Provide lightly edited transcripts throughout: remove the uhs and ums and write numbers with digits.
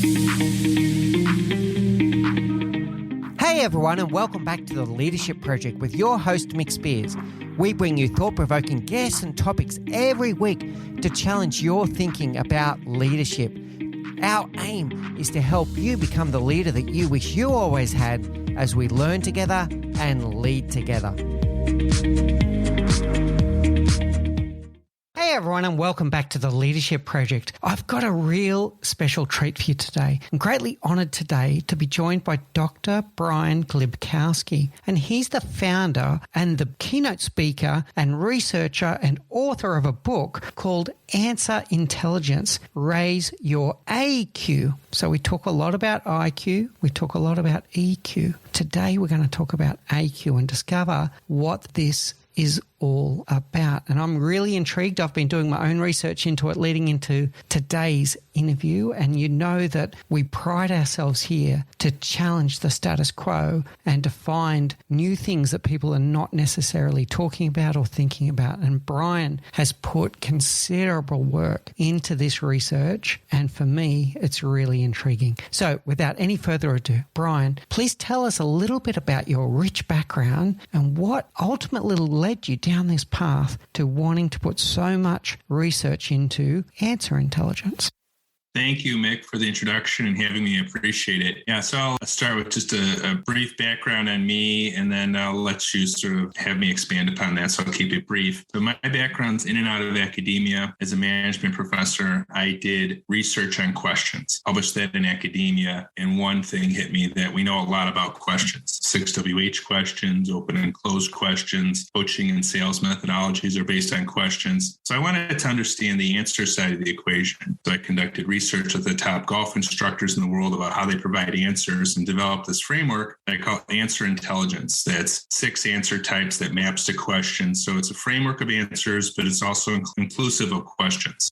Hey everyone, and welcome back to the Leadership Project with your host Mick Spears. We bring you thought-provoking guests and topics every week to challenge your thinking about leadership. Our aim is to help you become the leader that you wish you always had as we learn together and lead together. Hey everyone, and welcome back to the Leadership Project. I've got a real special treat for you today. I'm greatly honoured today to be joined by Dr. Brian Glibkowski, and he's the founder and the keynote speaker and researcher and author of a book called Answer Intelligence, Raise Your AQ. So we talk a lot about IQ, we talk a lot about EQ. Today we're going to talk about AQ and discover what this is all about. And I'm really intrigued. I've been doing my own research into it leading into today's interview. And you know that we pride ourselves here to challenge the status quo and to find new things that people are not necessarily talking about or thinking about. And Brian has put considerable work into this research. And for me, it's really intriguing. So without any further ado, Brian, please tell us a little bit about your rich background and what ultimately led you down this path to wanting to put so much research into answer intelligence. Thank you, Mick, for the introduction and having me. Appreciate it. Yeah, so I'll start with just a brief background on me, and then I'll let you sort of have me expand upon that, so I'll keep it brief. So my background's in and out of academia. As a management professor, I did research on questions, published that in academia, and one thing hit me that we know a lot about questions. 6WH questions, open and closed questions, coaching and sales methodologies are based on questions. So I wanted to understand the answer side of the equation. So I conducted research with the top golf instructors in the world about how they provide answers and developed this framework that I call answer intelligence. That's 6 answer types that maps to questions. So it's a framework of answers, but it's also inclusive of questions.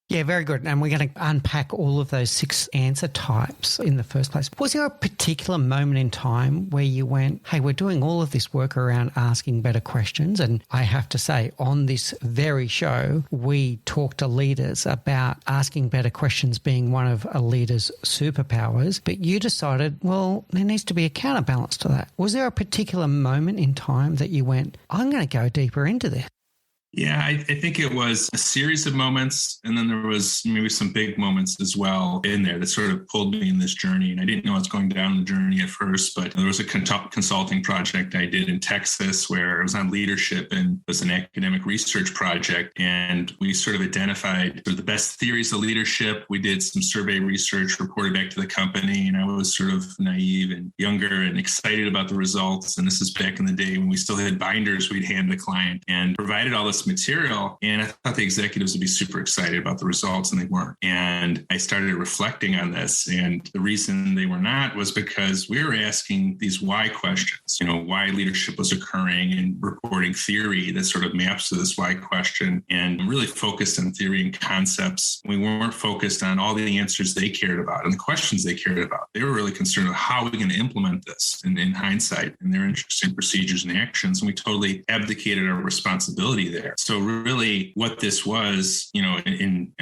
Yeah, very good. And we're going to unpack all of those 6 answer types in the first place. Was there a particular moment in time where you went, hey, we're doing all of this work around asking better questions? And I have to say, on this very show, we talk to leaders about asking better questions being one of a leader's superpowers. But you decided, well, there needs to be a counterbalance to that. Was there a particular moment in time that you went, I'm going to go deeper into this? Yeah, I think it was a series of moments, and then there was maybe some big moments as well in there that sort of pulled me in this journey. And I didn't know I was going down the journey at first, but there was a consulting project I did in Texas where it was on leadership, and it was an academic research project. And we sort of identified the best theories of leadership. We did some survey research, reported back to the company, and I was sort of naive and younger and excited about the results. And this is back in the day when we still had binders we'd hand the client, and provided all this material. And I thought the executives would be super excited about the results, and they weren't. And I started reflecting on this. And the reason they were not was because we were asking these why questions, why leadership was occurring, and reporting theory that sort of maps to this why question, and really focused on theory and concepts. We weren't focused on all the answers they cared about and the questions they cared about. They were really concerned with how are we going to implement this in hindsight, and their interest in procedures and actions. And we totally abdicated our responsibility there. So really what this was, in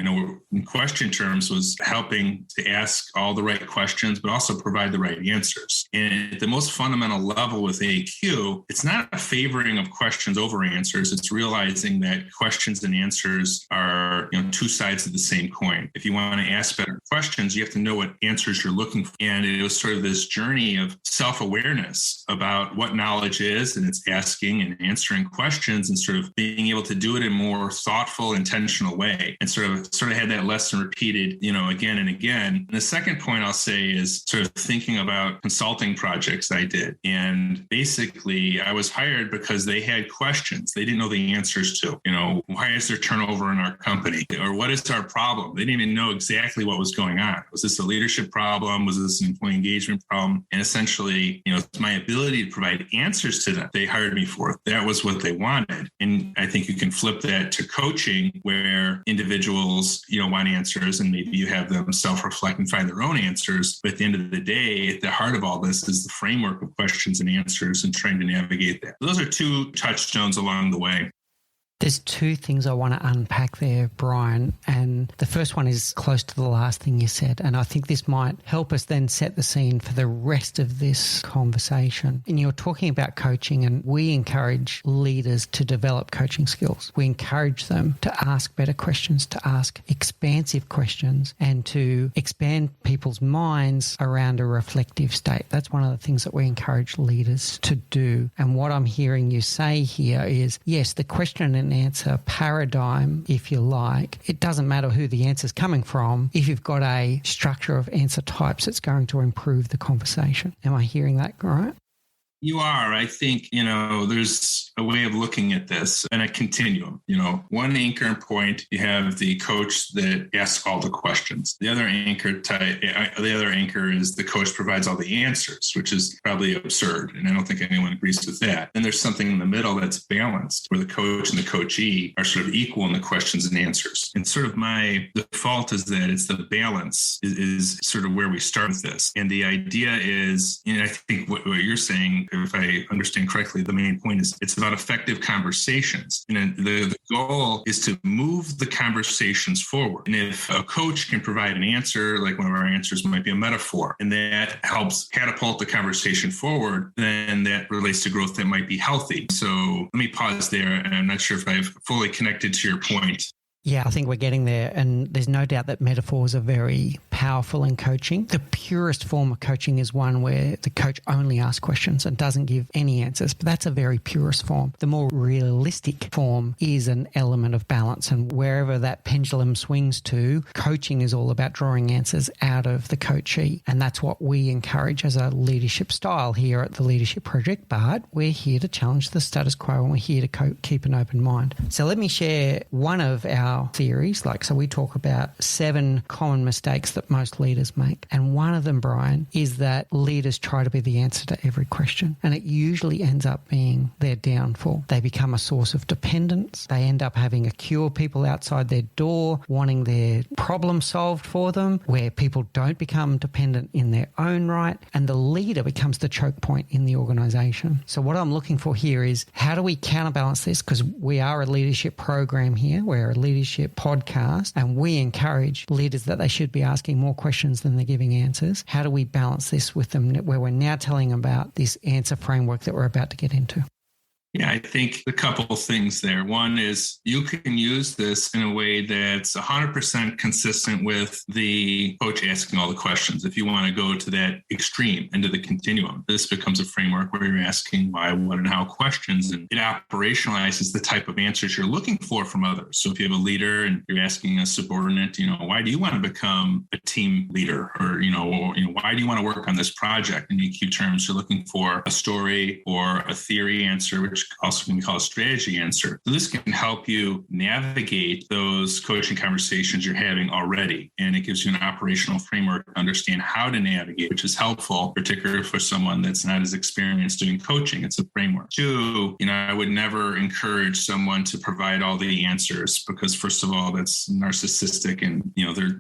question terms, was helping to ask all the right questions, but also provide the right answers. And at the most fundamental level with AQ, it's not a favoring of questions over answers. It's realizing that questions and answers are, 2 sides of the same coin. If you want to ask better questions, you have to know what answers you're looking for. And it was sort of this journey of self-awareness about what knowledge is, and it's asking and answering questions and sort of being able to do it in a more thoughtful, intentional way, and sort of had that lesson repeated, again and again. And the second point I'll say is sort of thinking about consulting projects I did. And basically I was hired because they had questions they didn't know the answers to. Why is there turnover in our company? Or what is our problem? They didn't even know exactly what was going on. Was this a leadership problem? Was this an employee engagement problem? And essentially, it's my ability to provide answers to them they hired me for. That was what they wanted. And I think you can flip that to coaching, where individuals, want answers, and maybe you have them self-reflect and find their own answers. But at the end of the day, at the heart of all this is the framework of questions and answers and trying to navigate that. Those are 2 touchstones along the way. There's two things I want to unpack there, Brian. And the first one is close to the last thing you said. And I think this might help us then set the scene for the rest of this conversation. And you're talking about coaching, and we encourage leaders to develop coaching skills. We encourage them to ask better questions, to ask expansive questions, and to expand people's minds around a reflective state. That's one of the things that we encourage leaders to do. And what I'm hearing you say here is, yes, the question and answer paradigm, if you like, it doesn't matter who the answer is coming from. If you've got a structure of answer types, it's going to improve the conversation. Am I hearing that right? You are. I think, there's a way of looking at this and a continuum. One anchor point, you have the coach that asks all the questions. The other anchor is the coach provides all the answers, which is probably absurd. And I don't think anyone agrees with that. Then there's something in the middle that's balanced, where the coach and the coachee are sort of equal in the questions and answers. And sort of my default is that it's the balance is sort of where we start with this. And the idea is, and I think what you're saying, if I understand correctly, the main point is it's about effective conversations. And the goal is to move the conversations forward. And if a coach can provide an answer, like one of our answers might be a metaphor, and that helps catapult the conversation forward, then that relates to growth that might be healthy. So let me pause there. And I'm not sure if I've fully connected to your point. Yeah, I think we're getting there. And there's no doubt that metaphors are very powerful in coaching. The purest form of coaching is one where the coach only asks questions and doesn't give any answers. But that's a very purest form. The more realistic form is an element of balance. And wherever that pendulum swings to, coaching is all about drawing answers out of the coachee. And that's what we encourage as a leadership style here at the Leadership Project. But we're here to challenge the status quo, and we're here to keep an open mind. So let me share one of our theories. So we talk about 7 common mistakes that most leaders make. And one of them, Brian, is that leaders try to be the answer to every question. And it usually ends up being their downfall. They become a source of dependence. They end up having a queue of people outside their door wanting their problem solved for them, where people don't become dependent in their own right. And the leader becomes the choke point in the organization. So what I'm looking for here is, how do we counterbalance this? Because we are a leadership program here. We're a leadership podcast, and we encourage leaders that they should be asking more questions than they're giving answers. How do we balance this with them, where we're now telling them about this answer framework that we're about to get into? Yeah, I think a couple of things there. One is you can use this in a way that's 100% consistent with the coach asking all the questions. If you want to go to that extreme, into the continuum, this becomes a framework where you're asking why, what, and how questions, and it operationalizes the type of answers you're looking for from others. So if you have a leader and you're asking a subordinate, why do you want to become a team leader? Or, why do you want to work on this project? In EQ terms, you're looking for a story or a theory answer, which also can be called a strategy answer. So this can help you navigate those coaching conversations you're having already. And it gives you an operational framework to understand how to navigate, which is helpful, particularly for someone that's not as experienced doing coaching. It's a framework. 2, I would never encourage someone to provide all the answers, because first of all, that's narcissistic, and,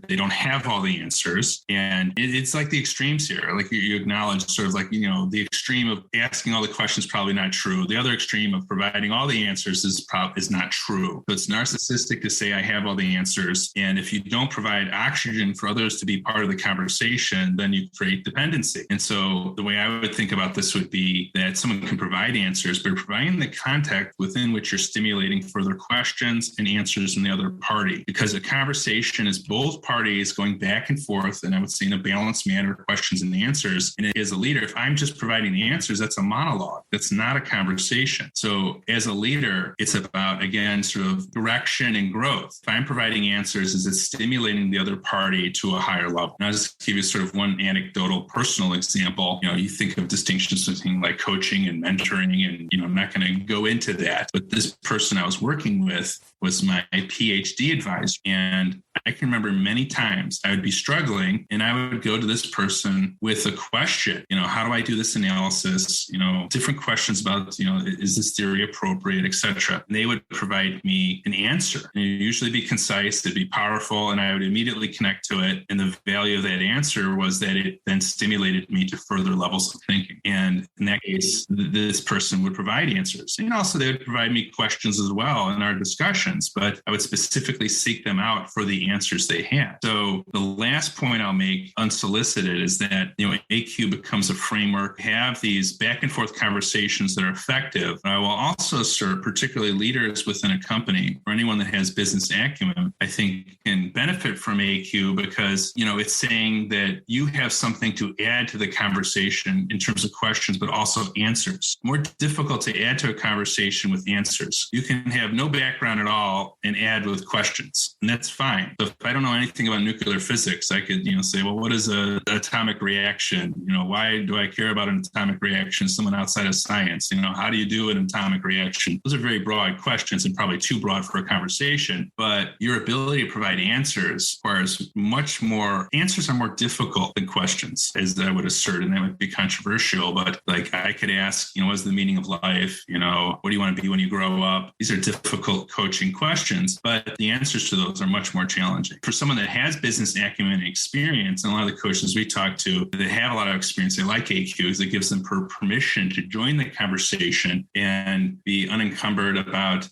they don't have all the answers. And it's like the extremes here. Like you acknowledge sort of like, the extreme of asking all the questions, probably not true. The other extreme of providing all the answers is not true. So it's narcissistic to say I have all the answers. And if you don't provide oxygen for others to be part of the conversation, then you create dependency. And so the way I would think about this would be that someone can provide answers, but providing the context within which you're stimulating further questions and answers from the other party. Because a conversation is both parties going back and forth, and I would say in a balanced manner, questions and answers. And as a leader, if I'm just providing the answers, that's a monologue. That's not a conversation. So as a leader, it's about, again, sort of direction and growth. If I'm providing answers, is it stimulating the other party to a higher level? And I'll just give you sort of one anecdotal personal example. You think of distinctions between like coaching and mentoring, and, I'm not going to go into that. But this person I was working with was my PhD advisor. And I can remember many times I would be struggling and I would go to this person with a question, how do I do this analysis? Different questions about, is this theory appropriate, etc. And they would provide me an answer. And it would usually be concise, it'd be powerful, and I would immediately connect to it. And the value of that answer was that it then stimulated me to further levels of thinking. And in that case, this person would provide answers. And also they would provide me questions as well in our discussions, but I would specifically seek them out for the answers they had. So the last point I'll make unsolicited is that, AQ becomes a framework, have these back and forth conversations that are effective. And I will also serve particularly leaders within a company or anyone that has business acumen, I think can benefit from AQ because, it's saying that you have something to add to the conversation in terms of questions, but also answers. More difficult to add to a conversation with answers. You can have no background at all and add with questions, and that's fine. So if I don't know anything about nuclear physics, I could, say, well, what is an atomic reaction? Why do I care about an atomic reaction? Someone outside of science, how do you do an atomic reaction? Those are very broad questions and probably too broad for a conversation, but your ability to provide answers requires much more. Answers are more difficult than questions, as I would assert, and that might be controversial, but like I could ask, what's the meaning of life? What do you want to be when you grow up? These are difficult coaching questions, but the answers to those are much more challenging. For someone that has business acumen and experience, and a lot of the coaches we talk to that have a lot of experience, they like AQ, because it gives them permission to join the conversation and be unencumbered about,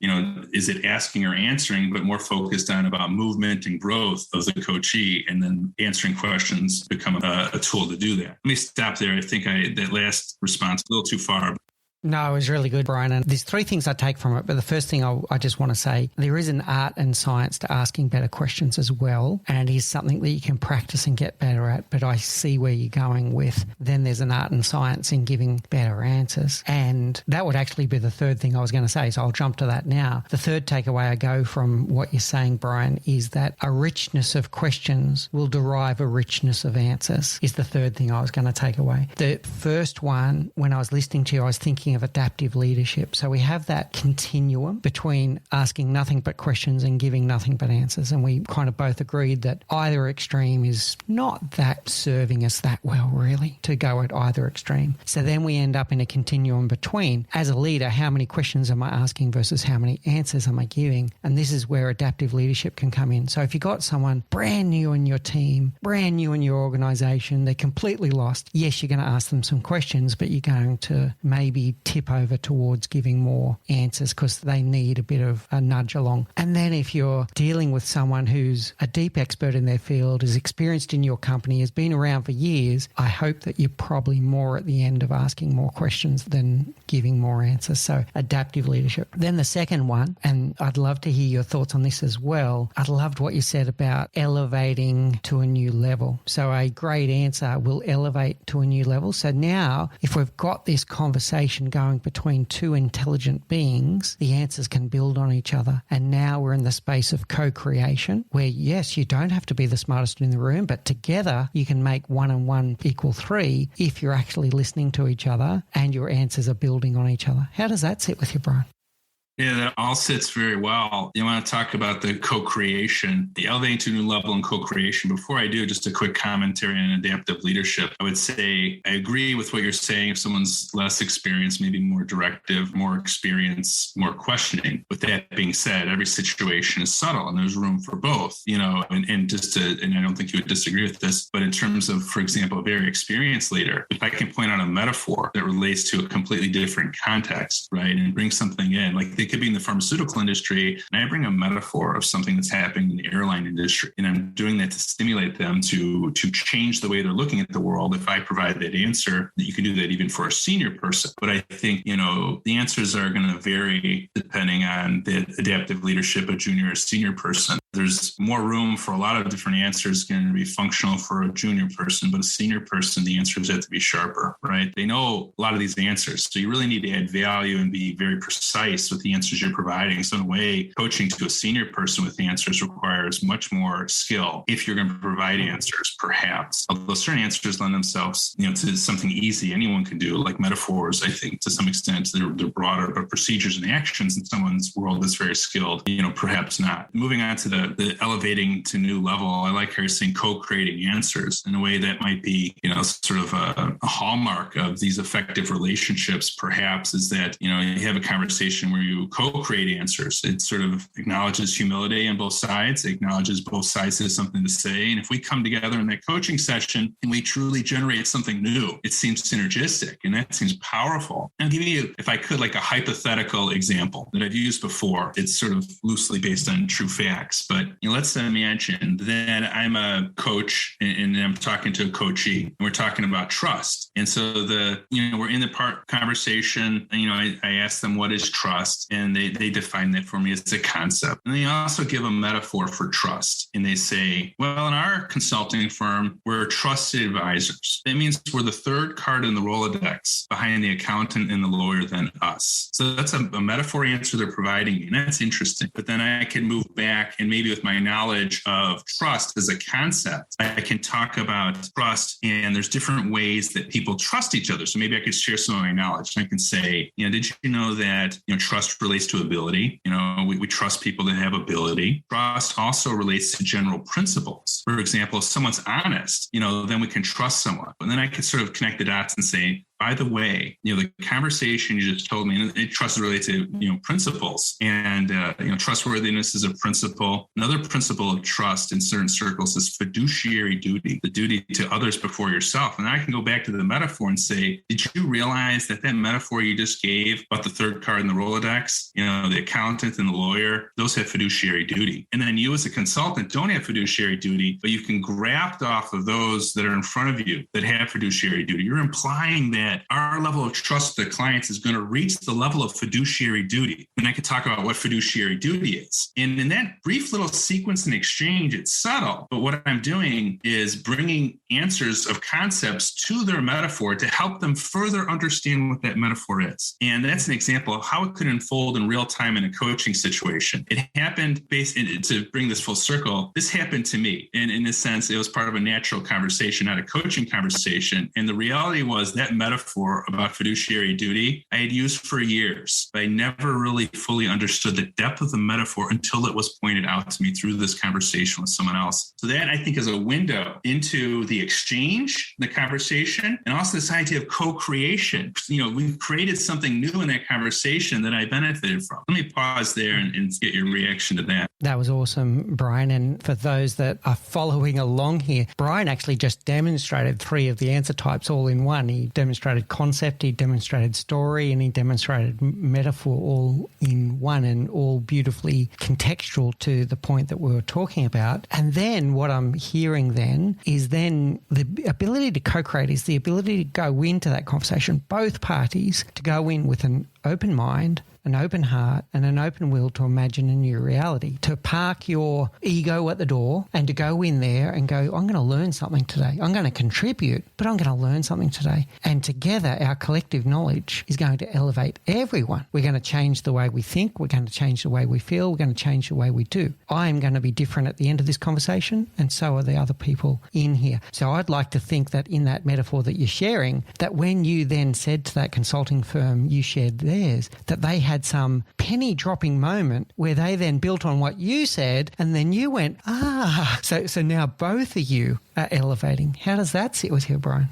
is it asking or answering, but more focused on about movement and growth of the coachee, and then answering questions become a tool to do that. Let me stop there. I think that last response a little too far. No, it was really good, Brian. And there's three things I take from it. But the first thing I just want to say, there is an art and science to asking better questions as well. And it is something that you can practice and get better at. But I see where you're going with, then there's an art and science in giving better answers. And that would actually be the third thing I was going to say. So I'll jump to that now. The third takeaway I go from what you're saying, Brian, is that a richness of questions will derive a richness of answers, is the third thing I was going to take away. The first one, when I was listening to you, I was thinking of adaptive leadership. So we have that continuum between asking nothing but questions and giving nothing but answers. And we kind of both agreed that either extreme is not that serving us that well, really, to go at either extreme. So then we end up in a continuum between, as a leader, how many questions am I asking versus how many answers am I giving? And this is where adaptive leadership can come in. So if you've got someone brand new in your team, brand new in your organization, they're completely lost. Yes, you're going to ask them some questions, but you're going to maybe tip over towards giving more answers because they need a bit of a nudge along. And then if you're dealing with someone who's a deep expert in their field, is experienced in your company, has been around for years, I hope that you're probably more at the end of asking more questions than giving more answers. So adaptive leadership. Then the second one, and I'd love to hear your thoughts on this as well. I loved what you said about elevating to a new level. So a great answer will elevate to a new level. So now if we've got this conversation going between two intelligent beings, the answers can build on each other. And now we're in the space of co-creation where, yes, you don't have to be the smartest in the room, but together you can make 1 and 1 equal 3 if you're actually listening to each other and your answers are building on each other. How does that sit with you, Brian? Yeah, that all sits very well. You want to talk about the co-creation, the elevating to a new level in co-creation. Before I do, just a quick commentary on adaptive leadership. I would say I agree with what you're saying. If someone's less experienced, maybe more directive, more experience, more questioning. With that being said, every situation is subtle and there's room for both, and I don't think you would disagree with this, but in terms of, for example, a very experienced leader, if I can point out a metaphor that relates to a completely different context, right, and bring something in, like it could be in the pharmaceutical industry, and I bring a metaphor of something that's happening in the airline industry. And I'm doing that to stimulate them to change the way they're looking at the world. If I provide that answer, you can do that even for a senior person. But I think, the answers are going to vary depending on the adaptive leadership, a junior or senior person. There's more room for a lot of different answers going to be functional for a junior person, but a senior person, the answers have to be sharper, right? They know a lot of these answers. So you really need to add value and be very precise with the answers you're providing. So in a way, coaching to a senior person with answers requires much more skill if you're going to provide answers, perhaps. Although certain answers lend themselves, to something easy anyone can do, like metaphors, I think, to some extent, they're broader, but procedures and actions in someone's world that's very skilled, perhaps not. Moving on to the the elevating to new level, I like her saying co-creating answers in a way that might be, sort of a hallmark of these effective relationships, perhaps, is that, you have a conversation where you co-create answers. It sort of acknowledges humility on both sides, acknowledges both sides have something to say. And if we come together in that coaching session and we truly generate something new, it seems synergistic and that seems powerful. I'll give you, if I could, like a hypothetical example that I've used before. It's sort of loosely based on true facts, but let's imagine that I'm a coach and I'm talking to a coachee and we're talking about trust. And so we're in the conversation, and, I ask them, what is trust? And they define that for me as a concept. And they also give a metaphor for trust. And they say, well, in our consulting firm, we're trusted advisors. That means we're the third card in the Rolodex behind the accountant and the lawyer than us. So that's a metaphor answer they're providing me. And that's interesting. But then I can move back and maybe with my knowledge of trust as a concept, I can talk about trust, and there's different ways that people trust each other. So maybe I could share some of my knowledge. I can say, did you know that, trust relates to ability? We trust people that have ability. Trust also relates to general principles. For example, if someone's honest, then we can trust someone. And then I can sort of connect the dots and say, by the way, the conversation you just told me, and trust is related to, principles, and, trustworthiness is a principle. Another principle of trust in certain circles is fiduciary duty, the duty to others before yourself. And I can go back to the metaphor and say, did you realize that metaphor you just gave about the third card in the Rolodex, the accountant and the lawyer, those have fiduciary duty. And then you as a consultant don't have fiduciary duty, but you can graft off of those that are in front of you that have fiduciary duty. You're implying that our level of trust with the clients is going to reach the level of fiduciary duty. And I could talk about what fiduciary duty is. And in that brief little sequence and exchange, it's subtle. But what I'm doing is bringing answers of concepts to their metaphor to help them further understand what that metaphor is. And that's an example of how it could unfold in real time in a coaching situation. It happened to bring this full circle. This happened to me. And in a sense, it was part of a natural conversation, not a coaching conversation. And the reality was that metaphor about fiduciary duty I had used for years, but I never really fully understood the depth of the metaphor until it was pointed out to me through this conversation with someone else. So that, I think, is a window into the exchange, the conversation, and also this idea of co-creation. We've created something new in that conversation that I benefited from. Let me pause there and get your reaction to that. That was awesome, Brian. And for those that are following along here, Brian actually just demonstrated 3 of the answer types all in one. He demonstrated concept, he demonstrated story, and he demonstrated metaphor all in one, and all beautifully contextual to the point that we were talking about. And then what I'm hearing then is then the ability to co-create is the ability to go into that conversation, both parties to go in with an open mind, an open heart, and an open will to imagine a new reality, to park your ego at the door and to go in there and go, I'm going to learn something today. I'm going to contribute, but I'm going to learn something today. And together, our collective knowledge is going to elevate everyone. We're going to change the way we think. We're going to change the way we feel. We're going to change the way we do. I am going to be different at the end of this conversation, and so are the other people in here. So I'd like to think that in that metaphor that you're sharing, that when you then said to that consulting firm, you shared theirs, that they had some penny dropping moment where they then built on what you said, and then you went, so now both of you are elevating. How does that sit with you, Brian?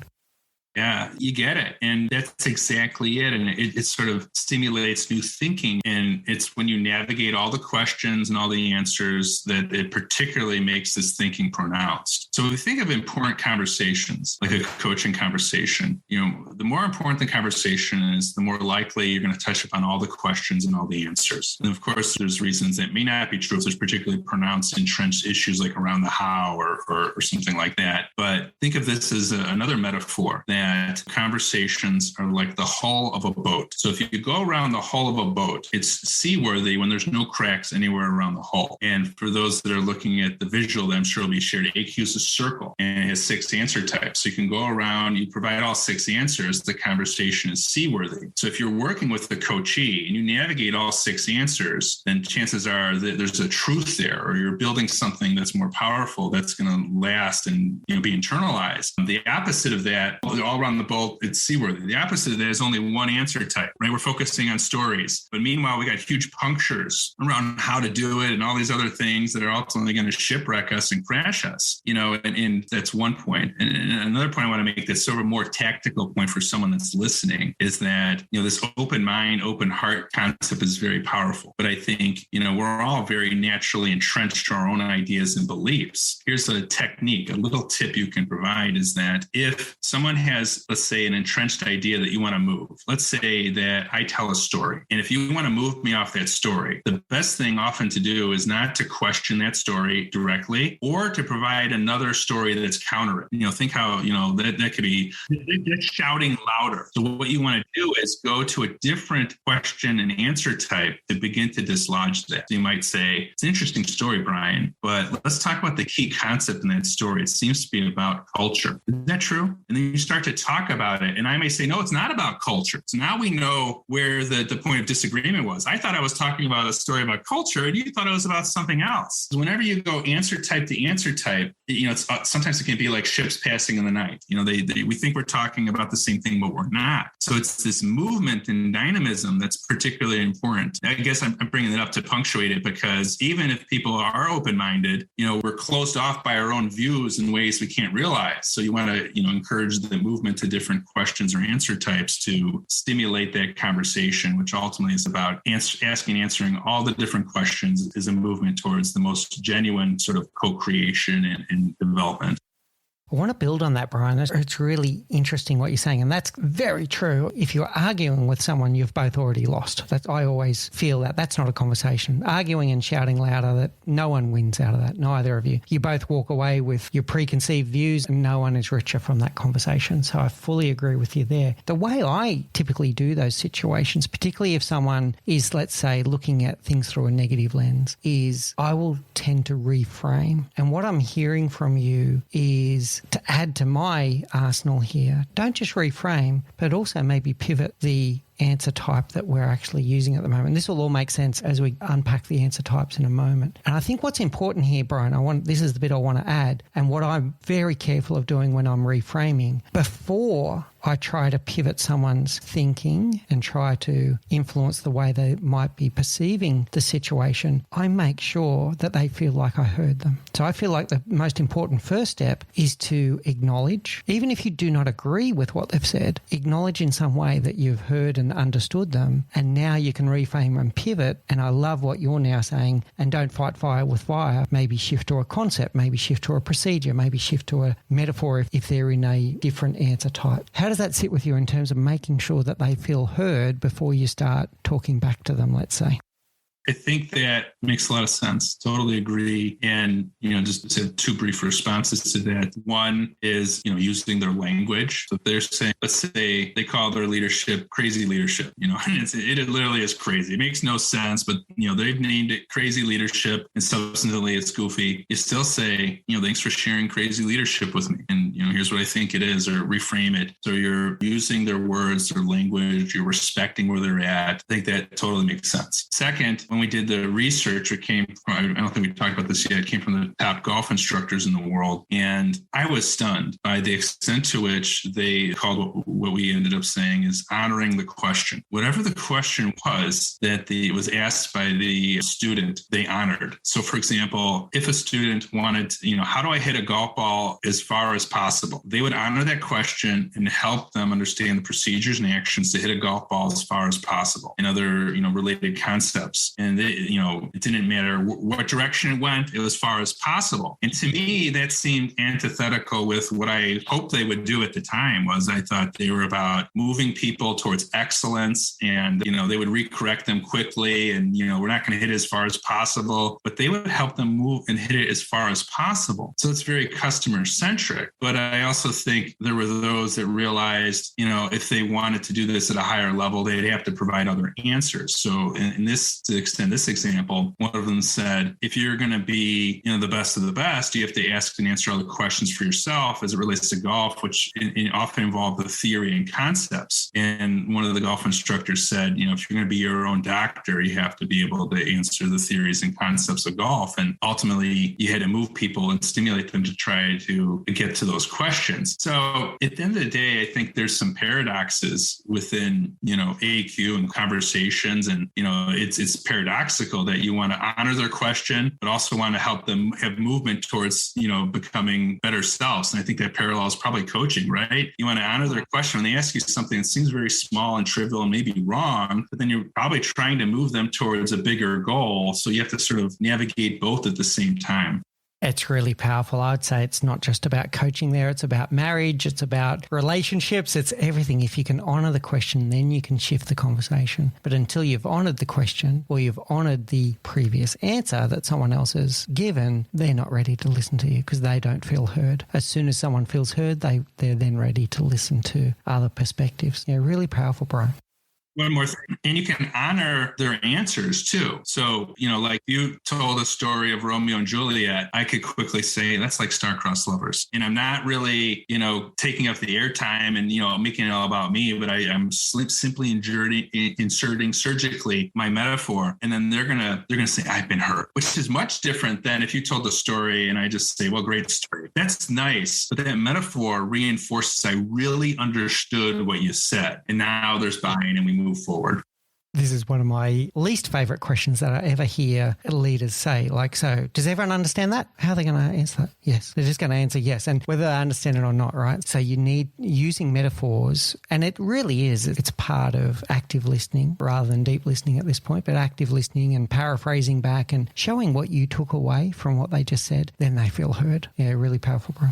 Yeah, you get it. And that's exactly it. And it sort of stimulates new thinking. And it's when you navigate all the questions and all the answers that it particularly makes this thinking pronounced. So when we think of important conversations, like a coaching conversation, the more important the conversation is, the more likely you're going to touch upon all the questions and all the answers. And of course, there's reasons that may not be true if there's particularly pronounced entrenched issues like around the how or something like that. But think of this as another metaphor that conversations are like the hull of a boat. So if you go around the hull of a boat, it's seaworthy when there's no cracks anywhere around the hull. And for those that are looking at the visual that I'm sure will be shared, AQ is a circle and it has 6 answer types. So you can go around, you provide all 6 answers, the conversation is seaworthy. So if you're working with the coachee and you navigate all 6 answers, then chances are that there's a truth there, or you're building something that's more powerful, that's going to last and be internalized. The opposite of that, all around the boat, it's seaworthy. The opposite of that is only one answer type, right? We're focusing on stories. But meanwhile, we got huge punctures around how to do it and all these other things that are ultimately going to shipwreck us and crash us, and that's one point. And another point I want to make that's sort of a more tactical point for someone that's listening is that, this open mind, open heart concept is very powerful. But I think, we're all very naturally entrenched to our own ideas and beliefs. Here's a technique, a little tip you can provide is that if someone has, let's say, an entrenched idea that you want to move, let's say that I tell a story. And if you want to move me off that story, the best thing often to do is not to question that story directly or to provide another story that's counter it. Think how, that could be that's shouting louder. So what you want to do is go to a different question and answer type to begin to dislodge that. So you might say, it's an interesting story, Brian, but let's talk about the key concept in that story. It seems to be about culture. Is that true? And then you start to talk about it. And I may say, no, it's not about culture. So now we know where the point of disagreement was. I thought I was talking about a story about culture and you thought it was about something else. So whenever you go answer type to answer type, it's sometimes it can be like ships passing in the night. We think we're talking about the same thing, but we're not. So it's this movement and dynamism that's particularly important. I guess I'm bringing it up to punctuate it because even if people are open-minded, we're closed off by our own views in ways we can't realize. So you want to, encourage the movement to different questions or answer types to stimulate that conversation, which ultimately is about asking and answering all the different questions is a movement towards the most genuine sort of co-creation and development. I want to build on that, Brian. It's really interesting what you're saying. And that's very true. If you're arguing with someone, you've both already lost. I always feel that. That's not a conversation. Arguing and shouting louder, that no one wins out of that, neither of you. You both walk away with your preconceived views and no one is richer from that conversation. So I fully agree with you there. The way I typically do those situations, particularly if someone is, let's say, looking at things through a negative lens, is I will tend to reframe. And what I'm hearing from you is to add to my arsenal here, don't just reframe, but also maybe pivot the answer type that we're actually using at the moment. This will all make sense as we unpack the answer types in a moment. And I think what's important here, Brian, this is the bit I want to add, and what I'm very careful of doing when I'm reframing, before I try to pivot someone's thinking and try to influence the way they might be perceiving the situation, I make sure that they feel like I heard them. So I feel like the most important first step is to acknowledge, even if you do not agree with what they've said, acknowledge in some way that you've heard and understood them, and now you can reframe and pivot. And I love what you're now saying, and don't fight fire with fire. Maybe shift to a concept, maybe shift to a procedure, maybe shift to a metaphor if they're in a different answer type. How does that sit with you in terms of making sure that they feel heard before you start talking back to them, let's say? I think that makes a lot of sense. Totally agree. And, just to two brief responses to that. One is, using their language. So if they're saying, let's say they call their leadership crazy leadership, and it literally is crazy. It makes no sense, but, they've named it crazy leadership and substantively it's goofy. You still say, thanks for sharing crazy leadership with me. And, here's what I think it is, or reframe it. So you're using their words, their language, you're respecting where they're at. I think that totally makes sense. Second, when we did the research, it came from, I don't think we talked about this yet, it came from the top golf instructors in the world. And I was stunned by the extent to which they called what we ended up saying is honoring the question. Whatever the question was that was asked by the student, they honored. So for example, if a student wanted, how do I hit a golf ball as far as possible? They would honor that question and help them understand the procedures and actions to hit a golf ball as far as possible and other, related concepts. And it didn't matter what direction it went, it was as far as possible. And to me, that seemed antithetical with what I hoped they would do at the time. Was I thought they were about moving people towards excellence, and, they would recorrect them quickly, and, we're not going to hit it as far as possible, but they would help them move and hit it as far as possible. So it's very customer centric. But I also think there were those that realized, if they wanted to do this at a higher level, they'd have to provide other answers. So in this, to the extend this example, one of them said, if you're going to be, the best of the best, you have to ask and answer all the questions for yourself as it relates to golf, which often involve the theory and concepts. And one of the golf instructors said, if you're going to be your own doctor, you have to be able to answer the theories and concepts of golf. And ultimately, you had to move people and stimulate them to try to get to those questions. So at the end of the day, I think there's some paradoxes within, AQ and conversations. And, it's paradoxical that you want to honor their question, but also want to help them have movement towards, becoming better selves. And I think that parallels probably coaching, right? You want to honor their question when they ask you something that seems very small and trivial and maybe wrong, but then you're probably trying to move them towards a bigger goal. So you have to sort of navigate both at the same time. It's really powerful. I'd say it's not just about coaching there. It's about marriage. It's about relationships. It's everything. If you can honor the question, then you can shift the conversation. But until you've honored the question or you've honored the previous answer that someone else has given, they're not ready to listen to you because they don't feel heard. As soon as someone feels heard, they're then ready to listen to other perspectives. Yeah, really powerful, Brian. One more thing, and you can honor their answers too. So, like you told a story of Romeo and Juliet, I could quickly say that's like star-crossed lovers. And I'm not really, taking up the airtime and, making it all about me, but I'm simply inserting surgically my metaphor. And then they're going to say, I've been hurt, which is much different than if you told the story and I just say, well, great story. That's nice. But that metaphor reinforces I really understood what you said. And now there's buy-in and we move forward. This is one of my least favorite questions that I ever hear leaders say. So does everyone understand that? How are they going to answer that? Yes. They're just going to answer yes. And whether they understand it or not, right? So you need using metaphors, and it really is. It's part of active listening rather than deep listening at this point, but active listening and paraphrasing back and showing what you took away from what they just said. Then they feel heard. Yeah, really powerful, bro.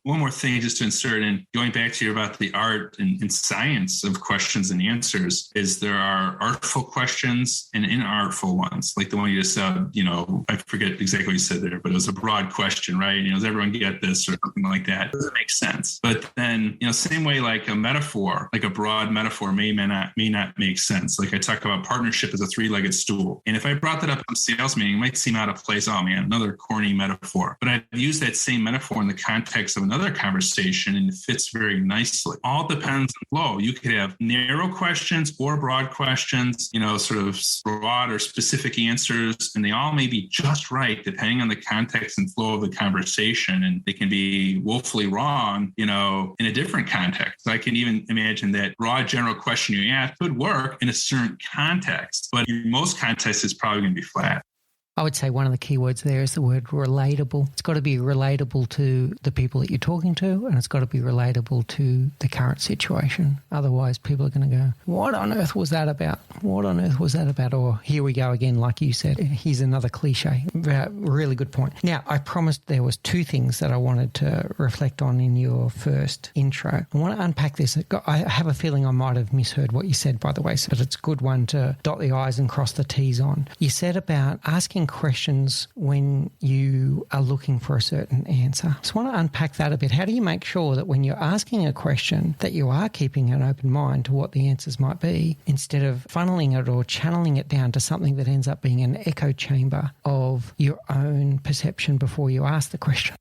One more thing just to insert in, going back to you about the art and science of questions and answers, is there are artful questions and inartful ones. Like the one you just said, I forget exactly what you said there, but it was a broad question, right? Does everyone get this or something like that? Does it make sense? But then, same way like a metaphor, like a broad metaphor may not make sense. Like I talk about partnership as a three-legged stool. And if I brought that up in a sales meeting, it might seem out of place. Oh man, another corny metaphor. But I've used that same metaphor in the context of another conversation and it fits very nicely. All depends on flow. You could have narrow questions or broad questions, sort of broad or specific answers, and they all may be just right depending on the context and flow of the conversation. And they can be woefully wrong, in a different context. I can even imagine that broad general question you ask could work in a certain context, but in most contexts, it's probably going to be flat. I would say one of the key words there is the word relatable. It's got to be relatable to the people that you're talking to, and it's got to be relatable to the current situation. Otherwise, people are going to go, what on earth was that about? What on earth was that about? Or here we go again, like you said. Here's another cliche. Really good point. Now, I promised there was two things that I wanted to reflect on in your first intro. I want to unpack this. I have a feeling I might have misheard what you said, by the way, but it's a good one to dot the I's and cross the T's on. You said about asking questions when you are looking for a certain answer. I just want to unpack that a bit. How do you make sure that when you're asking a question that you are keeping an open mind to what the answers might be instead of funneling it or channeling it down to something that ends up being an echo chamber of your own perception before you ask the question?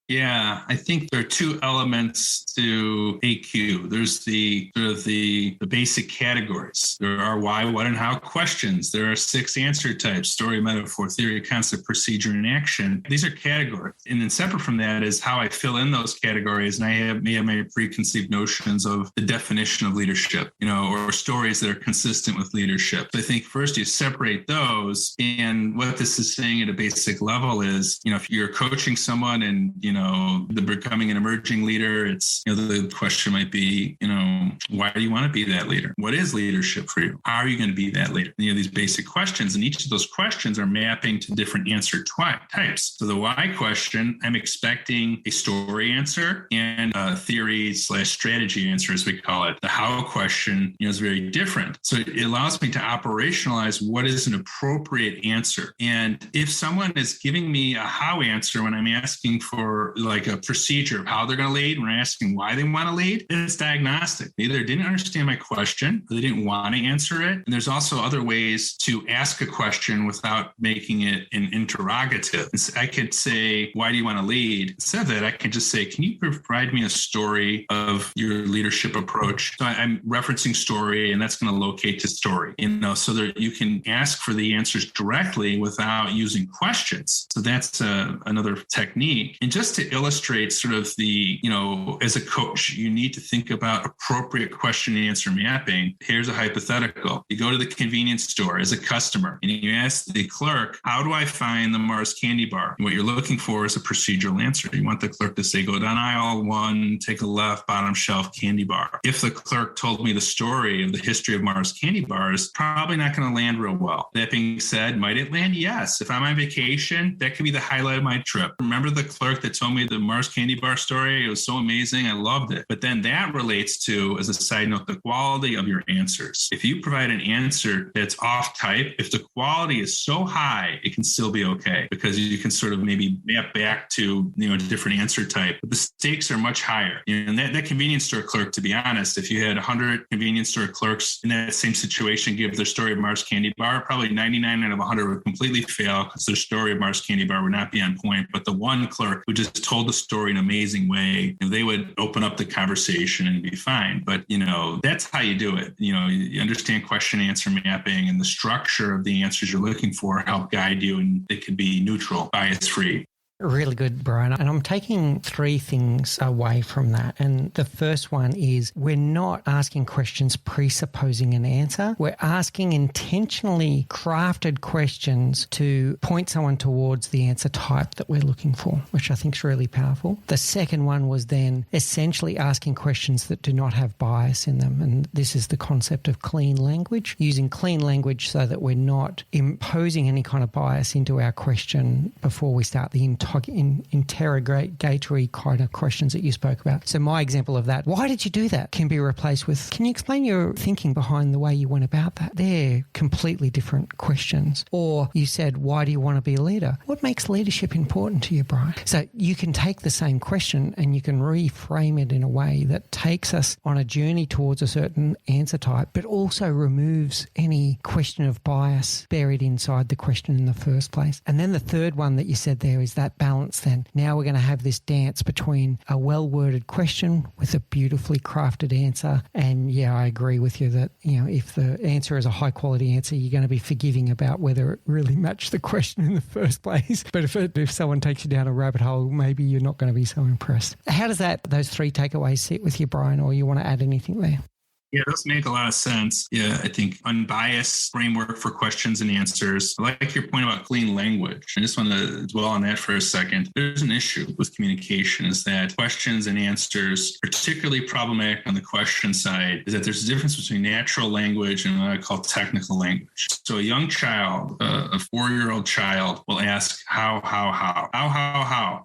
Yeah, I think there are two elements to AQ. There's the basic categories. There are why, what, and how questions. There are 6 answer types: story, metaphor, theory, concept, procedure, and action. These are categories. And then separate from that is how I fill in those categories. And I may have my preconceived notions of the definition of leadership, or stories that are consistent with leadership. So I think first you separate those. And what this is saying at a basic level is, if you're coaching someone and, they're becoming an emerging leader, it's, the question might be, why do you want to be that leader? What is leadership for you? How are you going to be that leader? And these basic questions, and each of those questions are mapping to different answer types. So the why question, I'm expecting a story answer and a theory/strategy answer, as we call it. The how question, is very different. So it allows me to operationalize what is an appropriate answer. And if someone is giving me a how answer when I'm asking for for like a procedure of how they're going to lead, when we're asking why they want to lead, it's diagnostic. They either didn't understand my question or they didn't want to answer it. And there's also other ways to ask a question without making it an interrogative. I could say, why do you want to lead? Instead of that, I can just say, can you provide me a story of your leadership approach? So I'm referencing story, and that's going to locate to story, so that you can ask for the answers directly without using questions. So that's another technique. And just to illustrate sort of the, as a coach, you need to think about appropriate question and answer mapping. Here's a hypothetical. You go to the convenience store as a customer and you ask the clerk, how do I find the Mars candy bar? And what you're looking for is a procedural answer. You want the clerk to say, go down aisle 1, take a left, bottom shelf, candy bar. If the clerk told me the story of the history of Mars candy bars, probably not going to land real well. That being said, might it land? Yes. If I'm on vacation, that could be the highlight of my trip. Remember the clerk that told me the Mars candy bar story? It was so amazing. I loved it. But then that relates to, as a side note, the quality of your answers. If you provide an answer that's off type, if the quality is so high, it can still be okay because you can sort of maybe map back to, a different answer type. But the stakes are much higher. And that convenience store clerk, to be honest, if you had 100 convenience store clerks in that same situation give their story of Mars candy bar, probably 99 out of 100 would completely fail because their story of Mars candy bar would not be on point. But the one clerk who just told the story in an amazing way, they would open up the conversation and be fine. But, that's how you do it. You understand question answer mapping, and the structure of the answers you're looking for help guide you, and it could be neutral, bias free. Really good, Brian. And I'm taking 3 things away from that. And the first one is we're not asking questions presupposing an answer. We're asking intentionally crafted questions to point someone towards the answer type that we're looking for, which I think is really powerful. The second one was then essentially asking questions that do not have bias in them. And this is the concept of clean language, using clean language so that we're not imposing any kind of bias into our question before we start the interrogatory kind of questions that you spoke about. So my example of that, why did you do that, can be replaced with, can you explain your thinking behind the way you went about that? They're completely different questions. Or you said, why do you want to be a leader? What makes leadership important to you, Brian? So you can take the same question and you can reframe it in a way that takes us on a journey towards a certain answer type, but also removes any question of bias buried inside the question in the first place. And then the third one that you said there is that balance then. Now we're going to have this dance between a well-worded question with a beautifully crafted answer. And yeah, I agree with you that, if the answer is a high-quality answer, you're going to be forgiving about whether it really matched the question in the first place. But if someone takes you down a rabbit hole, maybe you're not going to be so impressed. How does those 3 takeaways sit with you, Brian, or you want to add anything there? Yeah, those make a lot of sense. Yeah, I think unbiased framework for questions and answers. I like your point about clean language. I just want to dwell on that for a second. There's an issue with communication is that questions and answers, particularly problematic on the question side, is that there's a difference between natural language and what I call technical language. So a young child, a 4-year-old child will ask how.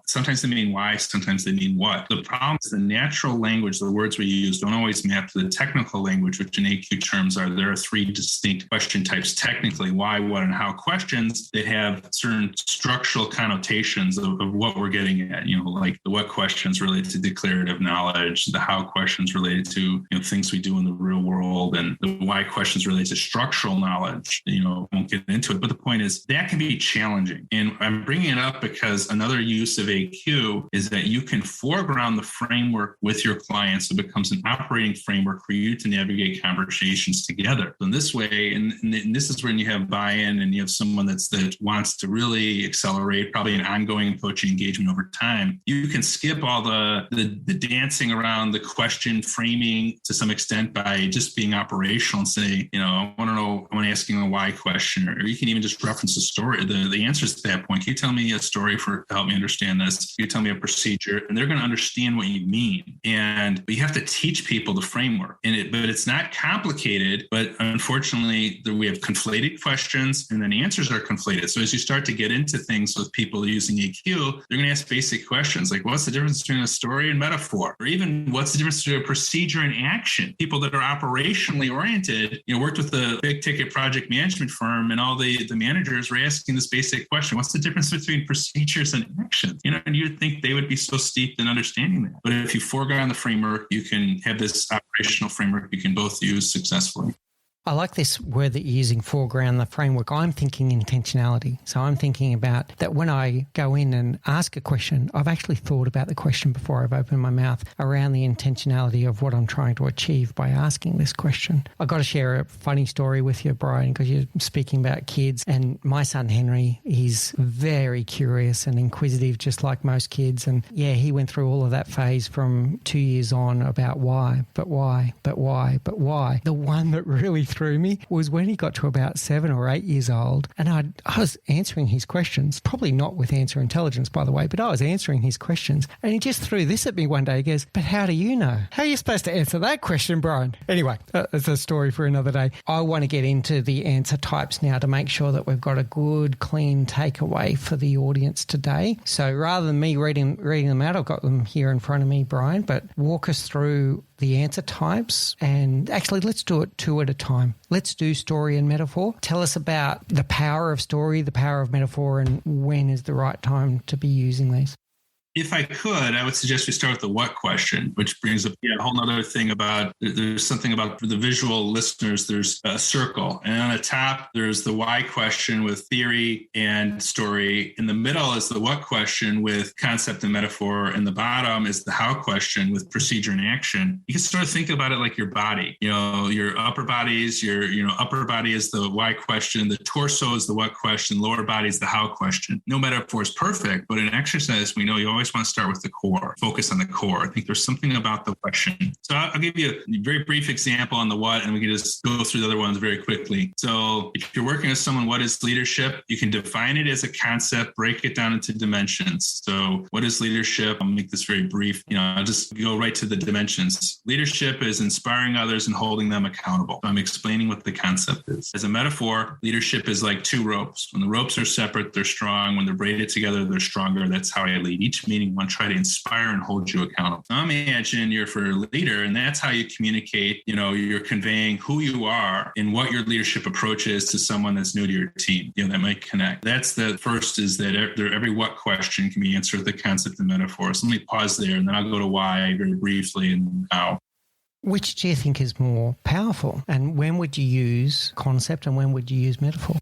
Sometimes they mean why, sometimes they mean what. The problem is the natural language, the words we use don't always map to the technical language, which in AQ terms there are 3 distinct question types, technically, why, what, and how questions that have certain structural connotations of what we're getting at, like the what questions related to declarative knowledge, the how questions related to things we do in the real world, and the why questions related to structural knowledge. Won't get into it, but the point is that can be challenging. And I'm bringing it up because another use of AQ is that you can foreground the framework with your clients. So it becomes an operating framework for you to navigate conversations together. So in this way, and this is when you have buy-in and you have someone that wants to really accelerate, probably an ongoing coaching engagement over time, you can skip all the dancing around the question framing to some extent by just being operational and say, I want to know, I'm asking a why question, or you can even just reference the story, the answers at that point. Can you tell me a story to help me understand this? Can you tell me a procedure? And they're going to understand what you mean. But you have to teach people the framework. But but it's not complicated. But unfortunately, we have conflated questions and then answers are conflated. So as you start to get into things with people using EQ, they're going to ask basic questions like, what's the difference between a story and metaphor? Or even what's the difference between a procedure and action? People that are operationally oriented, worked with a big ticket project management firm, and all the managers were asking this basic question: what's the difference between procedures and actions? And you'd think they would be so steeped in understanding that. But if you foreground the framework, you can have this operational framework you can both use successfully. I like this word that you're using, foreground the framework. I'm thinking intentionality. So I'm thinking about that when I go in and ask a question, I've actually thought about the question before I've opened my mouth around the intentionality of what I'm trying to achieve by asking this question. I've got to share a funny story with you, Brian, because you're speaking about kids. And my son, Henry, he's very curious and inquisitive, just like most kids. And yeah, he went through all of that phase from 2 years on about why, but why, but why, but why. The one that really threw me was when he got to about 7 or 8 years old, and I was answering his questions, probably not with answer intelligence, by the way, but I was answering his questions, and he just threw this at me one day. He goes, "But how do you know? How are you supposed to answer that question, Brian?" Anyway, that's a story for another day. I want to get into the answer types now to make sure that we've got a good, clean takeaway for the audience today. So rather than me reading them out, I've got them here in front of me, Brian, but walk us through the answer types, and actually let's do it 2 at a time. Let's do story and metaphor. Tell us about the power of story, the power of metaphor, and when is the right time to be using these. If I could, I would suggest we start with the what question, which brings up a whole other thing about, there's something about, for the visual listeners, there's a circle. And on the top, there's the why question with theory and story. In the middle is the what question with concept and metaphor. And the bottom is the how question with procedure and action. You can sort of think about it like your body. Your upper body is upper body is the why question. The torso is the what question. Lower body is the how question. No metaphor is perfect, but in exercise, we know you always want to start with the core, focus on the core. I think there's something about the question. So I'll give you a very brief example on the what, and we can just go through the other ones very quickly. So if you're working with someone, what is leadership? You can define it as a concept, break it down into dimensions. So what is leadership? I'll make this very brief. I'll just go right to the dimensions. Leadership is inspiring others and holding them accountable. So I'm explaining what the concept is. As a metaphor, leadership is like 2 ropes. When the ropes are separate, they're strong. When they're braided together, they're stronger. That's how I lead. Each meeting, I want to try to inspire and hold you accountable. Now imagine you're for a leader, and that's how you communicate. You're conveying who you are and what your leadership approach is to someone that's new to your team, that might connect. That's the first, is that every what question can be answered with the concept and metaphor. So let me pause there, and then I'll go to why very briefly and how. Which do you think is more powerful? And when would you use concept and when would you use metaphor?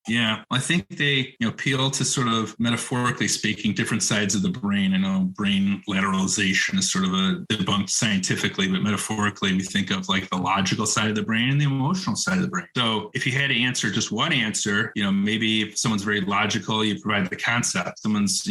Yeah, I think they appeal to, sort of metaphorically speaking, different sides of the brain. I know brain lateralization is sort of a debunked scientifically, but metaphorically we think of like the logical side of the brain and the emotional side of the brain. So if you had to answer just one answer, maybe if someone's very logical, you provide the concept. Someone's,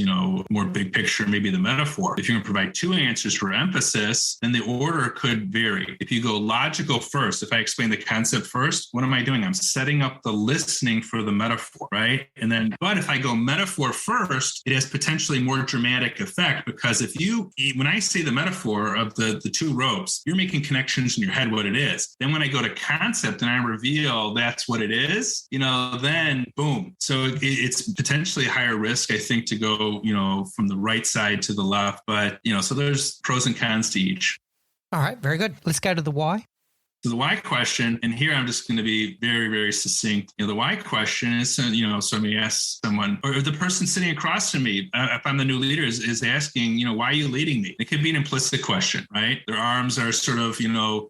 more big picture, maybe the metaphor. If you're going to provide 2 answers for emphasis, then the order could vary. If you go logical first, if I explain the concept first, what am I doing? I'm setting up the listening for the metaphor, right? And then, but if I go metaphor first, it has potentially more dramatic effect, because when I say the metaphor of the 2 ropes, you're making connections in your head what it is. Then when I go to concept and I reveal that's what it is, then boom. So it's potentially a higher risk, I think, to go, from the right side to the left. But, so there's pros and cons to each. All right, very good. Let's go to the why. So the why question, and here I'm just going to be very, very succinct. The why question is, so let me ask someone, or the person sitting across from me, if I'm the new leader, is asking, why are you leading me? It could be an implicit question, right? Their arms are sort of,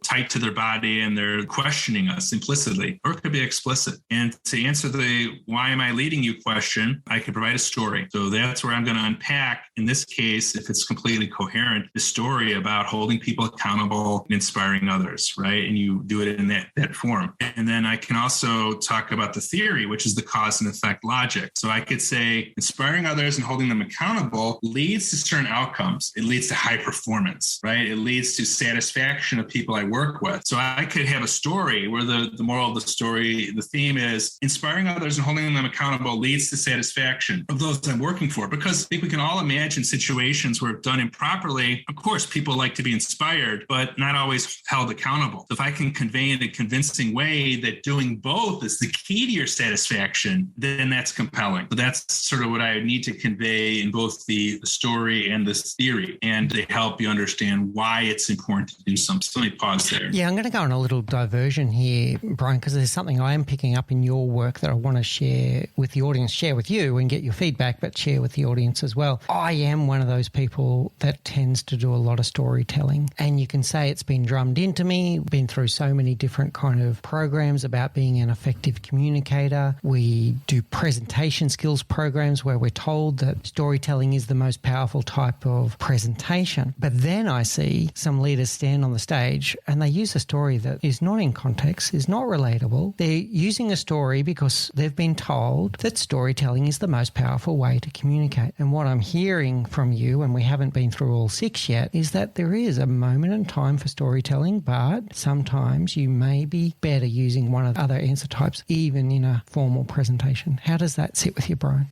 tight to their body and they're questioning us implicitly, or it could be explicit. And to answer the why am I leading you question, I could provide a story. So that's where I'm going to unpack, in this case, if it's completely coherent, the story about holding people accountable and inspiring others, right? And you do it in that form. And then I can also talk about the theory, which is the cause and effect logic. So I could say inspiring others and holding them accountable leads to certain outcomes. It leads to high performance, right? It leads to satisfaction of people I work with. So I could have a story where the moral of the story, the theme is inspiring others and holding them accountable leads to satisfaction of those I'm working for. Because I think we can all imagine situations where, if done improperly, of course, people like to be inspired, but not always held accountable. If I I can convey in a convincing way that doing both is the key to your satisfaction, then that's compelling. So that's sort of what I need to convey in both the story and this theory, and to help you understand why it's important to do something. So let me pause there. Yeah, I'm going to go on a little diversion here, Brian, because there's something I am picking up in your work that I want to share with the audience, share with you and get your feedback, but share with the audience as well. I am one of those people that tends to do a lot of storytelling, and you can say it's been drummed into me, been through so many different kind of programs about being an effective communicator. We do presentation skills programs where we're told that storytelling is the most powerful type of presentation. But then I see some leaders stand on the stage and they use a story that is not in context, is not relatable. They're using a story because they've been told that storytelling is the most powerful way to communicate. And what I'm hearing from you, and we haven't been through all 6 yet, is that there is a moment in time for storytelling, but sometimes you may be better using one of the other answer types, even in a formal presentation. How does that sit with you, Brian?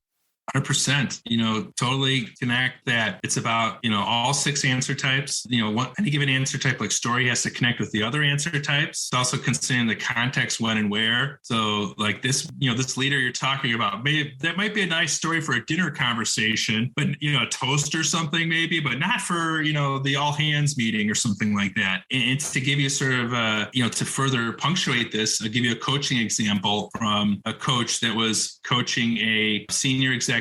100%, totally connect that. It's about, all 6 answer types. Any given answer type, like story, has to connect with the other answer types. It's also considering the context, when and where. So like this, this leader you're talking about, that might be a nice story for a dinner conversation, but, a toast or something maybe, but not for, the all hands meeting or something like that. And it's to give you sort of, to further punctuate this, I'll give you a coaching example from a coach that was coaching a senior executive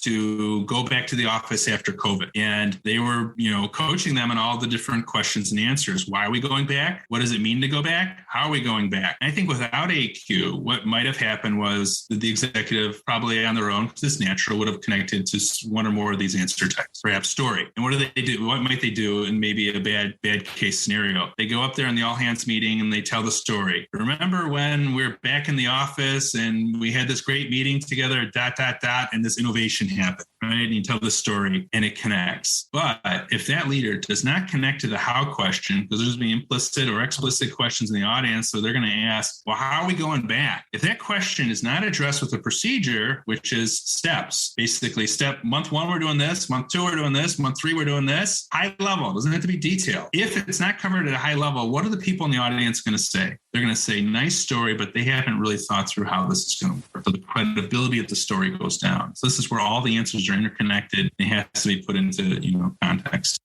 to go back to the office after COVID. And they were, coaching them on all the different questions and answers. Why are we going back? What does it mean to go back? How are we going back? And I think without AQ, what might have happened was that the executive, probably on their own, because it's natural, would have connected to one or more of these answer types, perhaps story. And what do they do? What might they do in maybe a bad case scenario? They go up there in the all hands meeting and they tell the story. Remember when we're back in the office and we had this great meeting together, and this innovation happened, right? And you tell the story and it connects. But if that leader does not connect to the how question, because there's going to be implicit or explicit questions in the audience, so they're going to ask, well, how are we going back? If that question is not addressed with a procedure, which is steps, basically month 1, we're doing this, month 2, we're doing this, month 3, we're doing this, high level, doesn't have to be detailed. If it's not covered at a high level, what are the people in the audience going to say? They're going to say, nice story, but they haven't really thought through how this is going to work. So the credibility of the story goes down. So this is where all the answers are interconnected. It has to be put into, context.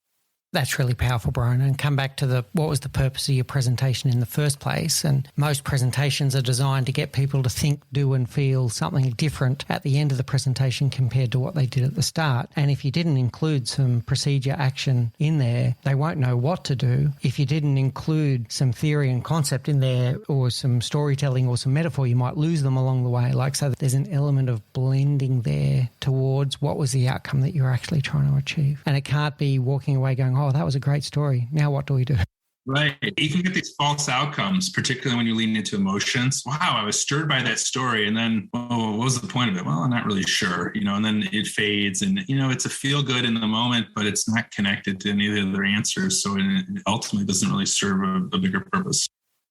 That's really powerful, Brian. And come back to what was the purpose of your presentation in the first place? And most presentations are designed to get people to think, do and feel something different at the end of the presentation compared to what they did at the start. And if you didn't include some procedure action in there, they won't know what to do. If you didn't include some theory and concept in there or some storytelling or some metaphor, you might lose them along the way. So there's an element of blending there towards what was the outcome that you're actually trying to achieve. And it can't be walking away going, oh, that was a great story. Now what do we do? Right. You can get these false outcomes, particularly when you lean into emotions. Wow, I was stirred by that story. And then, what was the point of it? Well, I'm not really sure, and then it fades and, it's a feel good in the moment, but it's not connected to any of the other answers. So it ultimately doesn't really serve a bigger purpose.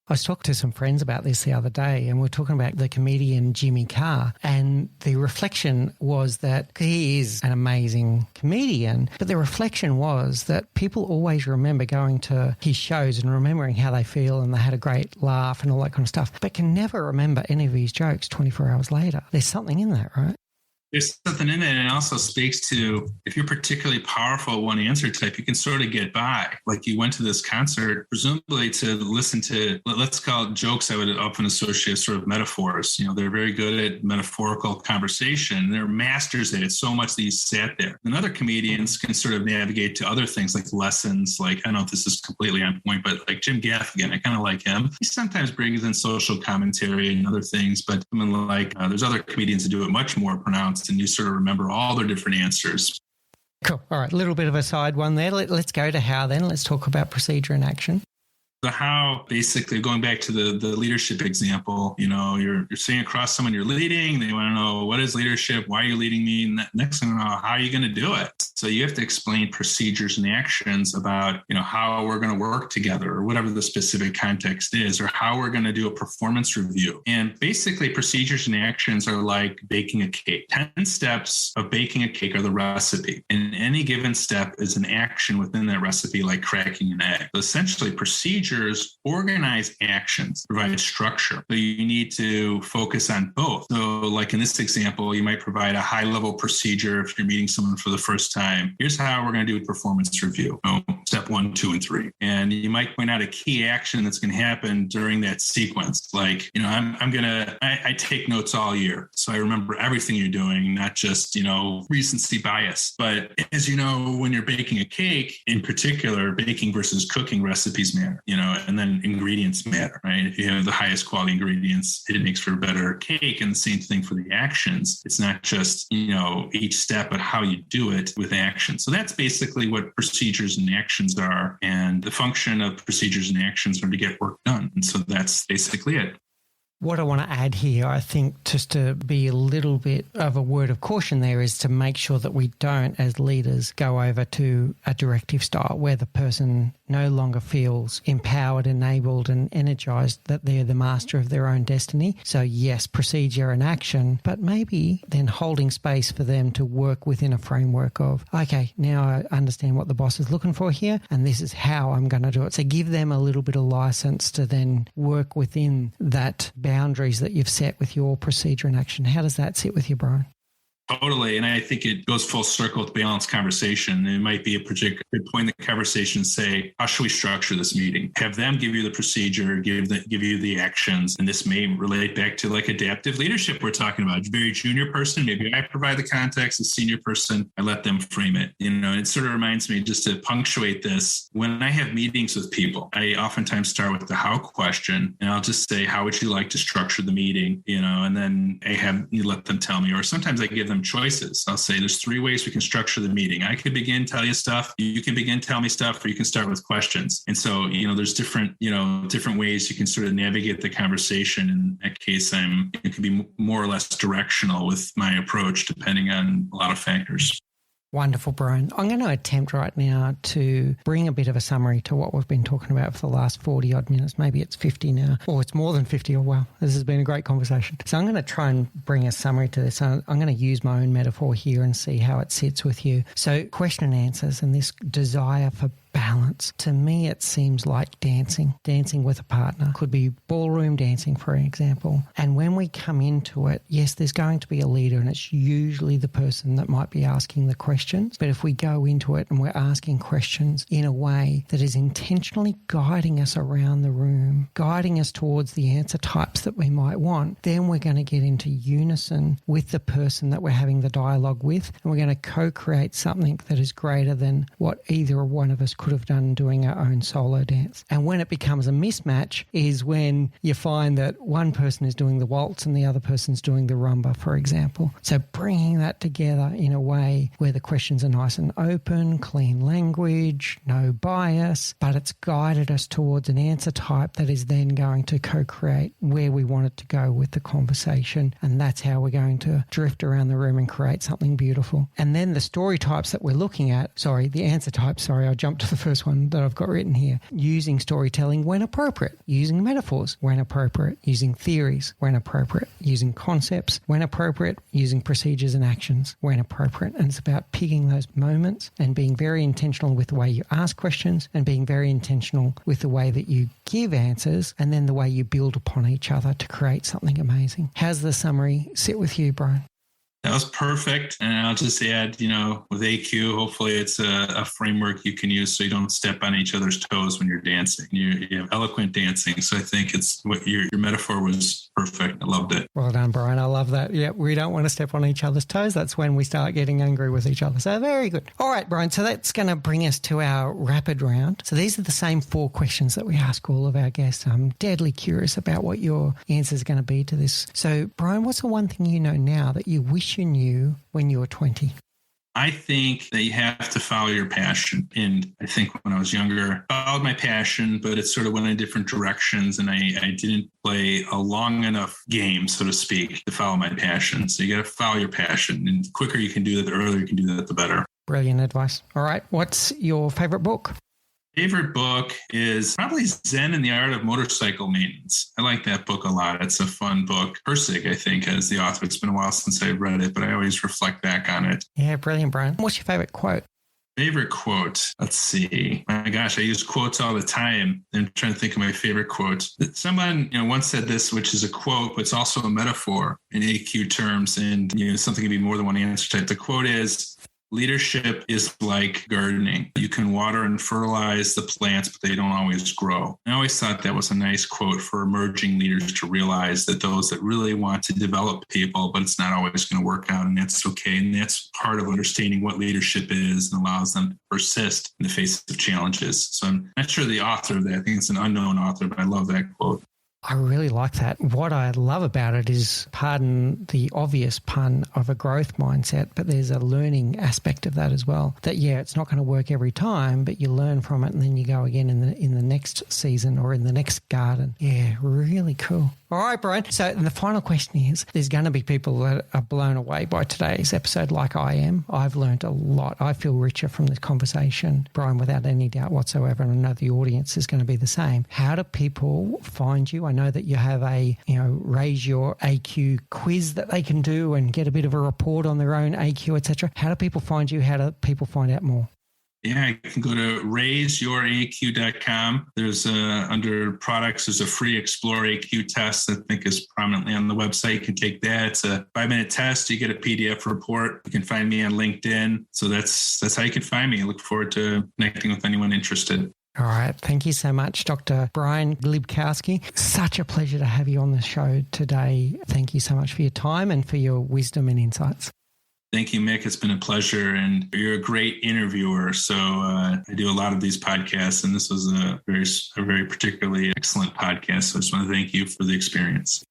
I was talking to some friends about this the other day, and we're talking about the comedian Jimmy Carr, and the reflection was that he is an amazing comedian, but the reflection was that people always remember going to his shows and remembering how they feel and they had a great laugh and all that kind of stuff, but can never remember any of his jokes 24 hours later. There's something in that, right? There's something in it, and it also speaks to, if you're particularly powerful at one answer type, you can sort of get by. Like you went to this concert, presumably to listen to, let's call it jokes I would often associate sort of metaphors. They're very good at metaphorical conversation. They're masters at it so much that you sat there. And other comedians can sort of navigate to other things like lessons, like, I don't know if this is completely on point, but like Jim Gaffigan, I kind of like him. He sometimes brings in social commentary and other things, but someone like, there's other comedians that do it much more pronounced, and you sort of remember all their different answers. Cool. All right. A little bit of a side one there. Let's go to how then. Let's talk about procedure and action. The how, basically, going back to the leadership example, you're sitting across someone you're leading. They want to know, what is leadership? Why are you leading me? And next thing you know, how are you going to do it? So you have to explain procedures and actions about, how we're going to work together or whatever the specific context is, or how we're going to do a performance review. And basically procedures and actions are like baking a cake. 10 steps of baking a cake are the recipe. And any given step is an action within that recipe, like cracking an egg. So essentially procedures organize actions, provide structure. So you need to focus on both. So like in this example, you might provide a high level procedure if you're meeting someone for the first time. Here's how we're going to do a performance review. Step 1, 2, and 3. And you might point out a key action that's going to happen during that sequence. Like, I take notes all year. So I remember everything you're doing, not just, recency bias. But as you know, when you're baking a cake, in particular, baking versus cooking recipes matter, and then ingredients matter, right? If you have the highest quality ingredients, it makes for a better cake. And the same thing for the actions. It's not just, each step, but how you do it with action. So that's basically what procedures and actions are. And the function of procedures and actions are to get work done. And so that's basically it. What I want to add here, I think, just to be a little bit of a word of caution there, is to make sure that we don't, as leaders, go over to a directive style where the person no longer feels empowered, enabled, and energized that they're the master of their own destiny. So yes, procedure and action, but maybe then holding space for them to work within a framework of, okay, now I understand what the boss is looking for here, and this is how I'm going to do it. So give them a little bit of license to then work within that boundaries that you've set with your procedure and action. How does that sit with you, Brian? Totally. And I think it goes full circle with balanced conversation. It might be a particular point in the conversation, say, how should we structure this meeting? Have them give you the procedure, give you the actions. And this may relate back to like adaptive leadership we're talking about. Very junior person, maybe I provide the context. A senior person, I let them frame it. It sort of reminds me, just to punctuate this, when I have meetings with people, I oftentimes start with the how question, and I'll just say, how would you like to structure the meeting? And then you let them tell me, or sometimes I give them choices. I'll say there's 3 ways we can structure the meeting. I could begin, tell you stuff. You can begin, tell me stuff, or you can start with questions. And so, there's different ways you can sort of navigate the conversation. In that case, it can be more or less directional with my approach, depending on a lot of factors. Wonderful, Brian. I'm going to attempt right now to bring a bit of a summary to what we've been talking about for the last 40 odd minutes. Maybe it's 50 now, or it's more than 50. Oh, wow. This has been a great conversation. So I'm going to try and bring a summary to this. I'm going to use my own metaphor here and see how it sits with you. So question and answers and this desire for balance. To me, it seems like dancing with a partner. Could be ballroom dancing, for example. And when we come into it, yes, there's going to be a leader, and it's usually the person that might be asking the questions. But if we go into it and we're asking questions in a way that is intentionally guiding us around the room, guiding us towards the answer types that we might want, then we're going to get into unison with the person that we're having the dialogue with, and we're going to co-create something that is greater than what either one of us could have done doing our own solo dance. And when it becomes a mismatch is when you find that one person is doing the waltz and the other person's doing the rumba, for example. So bringing that together in a way where the questions are nice and open, clean language, no bias, but it's guided us towards an answer type that is then going to co-create where we want it to go with the conversation. And that's how we're going to drift around the room and create something beautiful. And then the story types that we're looking at, the answer types, I jumped to the first one that I've got written here. Using storytelling when appropriate, using metaphors when appropriate, using theories when appropriate, using concepts when appropriate, using procedures and actions when appropriate. And it's about picking those moments and being very intentional with the way you ask questions and being very intentional with the way that you give answers and then the way you build upon each other to create something amazing. How's the summary sit with you, Brian? That was perfect. And I'll just add, with AQ, hopefully it's a framework you can use so you don't step on each other's toes when you're dancing. You have eloquent dancing. So I think it's what your metaphor was perfect. I loved it. Well done, Brian. I love that. Yeah, we don't want to step on each other's toes. That's when we start getting angry with each other. So very good. All right, Brian. So that's going to bring us to our rapid round. So these are the same 4 questions that we ask all of our guests. I'm deadly curious about what your answer is going to be to this. So, Brian, what's the one thing you know now that you wish you knew when you were 20? I think that you have to follow your passion. And I think when I was younger, I followed my passion, but it sort of went in different directions. And I didn't play a long enough game, so to speak, to follow my passion. So you got to follow your passion. And the quicker you can do that, the earlier you can do that, the better. Brilliant advice. All right. What's your favorite book? Favorite book is probably Zen and the Art of Motorcycle Maintenance. I like that book a lot. It's a fun book. Persig, I think, as the author. It's been a while since I've read it, but I always reflect back on it. Yeah, brilliant, Brian. What's your favorite quote? Favorite quote? Let's see. My gosh, I use quotes all the time. I'm trying to think of my favorite quotes. Someone, once said this, which is a quote, but it's also a metaphor in AQ terms, and something can be more than one answer type. The quote is, leadership is like gardening. You can water and fertilize the plants, but they don't always grow. I always thought that was a nice quote for emerging leaders to realize that those that really want to develop people, but it's not always going to work out, and that's okay. And that's part of understanding what leadership is and allows them to persist in the face of challenges. So I'm not sure the author of that. I think it's an unknown author, but I love that quote. I really like that. What I love about it is, pardon the obvious pun, of a growth mindset, but there's a learning aspect of that as well. That, it's not going to work every time, but you learn from it and then you go again in the next season or in the next garden. Yeah, really cool. All right, Brian. So the final question is, there's going to be people that are blown away by today's episode like I am. I've learned a lot. I feel richer from this conversation, Brian, without any doubt whatsoever. And I know the audience is going to be the same. How do people find you? I know that you have a, raise your AQ quiz that they can do and get a bit of a report on their own AQ, etc. How do people find you? How do people find out more? Yeah, you can go to raiseyouraq.com. There's under products, there's a free Explore AQ test that I think is prominently on the website. You can take that. It's a 5-minute test. You get a PDF report. You can find me on LinkedIn. So that's how you can find me. I look forward to connecting with anyone interested. All right. Thank you so much, Dr. Brian Glibkowski. Such a pleasure to have you on the show today. Thank you so much for your time and for your wisdom and insights. Thank you, Mick. It's been a pleasure, and you're a great interviewer. So I do a lot of these podcasts, and this was a very particularly excellent podcast. So I just want to thank you for the experience.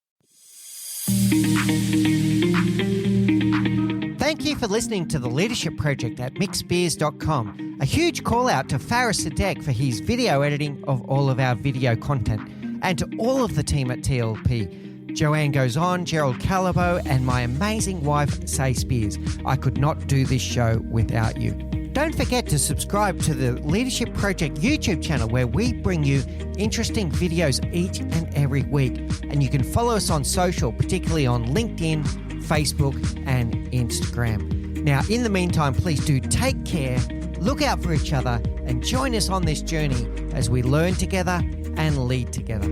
Thank you for listening to The Leadership Project at mixbeers.com. A huge call out to Faris Sadek for his video editing of all of our video content, and to all of the team at TLP. Joanne Goes On, Gerald Calabo, and my amazing wife, Say Spears. I could not do this show without you. Don't forget to subscribe to the Leadership Project YouTube channel, where we bring you interesting videos each and every week. And you can follow us on social, particularly on LinkedIn, Facebook, and Instagram. Now, in the meantime, please do take care, look out for each other, and join us on this journey as we learn together and lead together.